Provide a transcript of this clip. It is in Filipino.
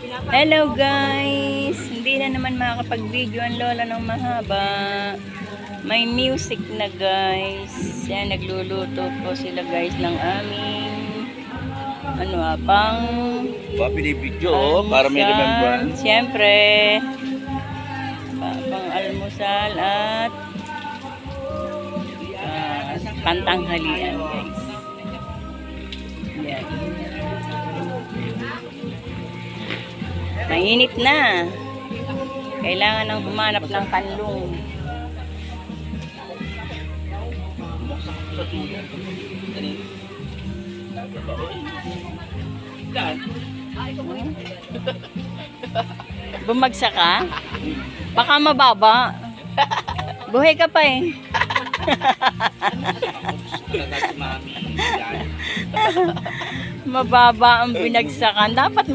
Hello guys! Hindi na naman makakapag-video ang lola ng mahaba. May music na guys. Yan, nagluluto po sila guys ng aming pang Pinipidyo para may remembrance. Siyempre, pang almusal at pantanghalian guys. Yan. Mainit na. Kailangan nang humanap ng kanlong. Bumagsak ka? Baka mababa. Buhay ka pa eh. Mababa ang binagsakan. Dapat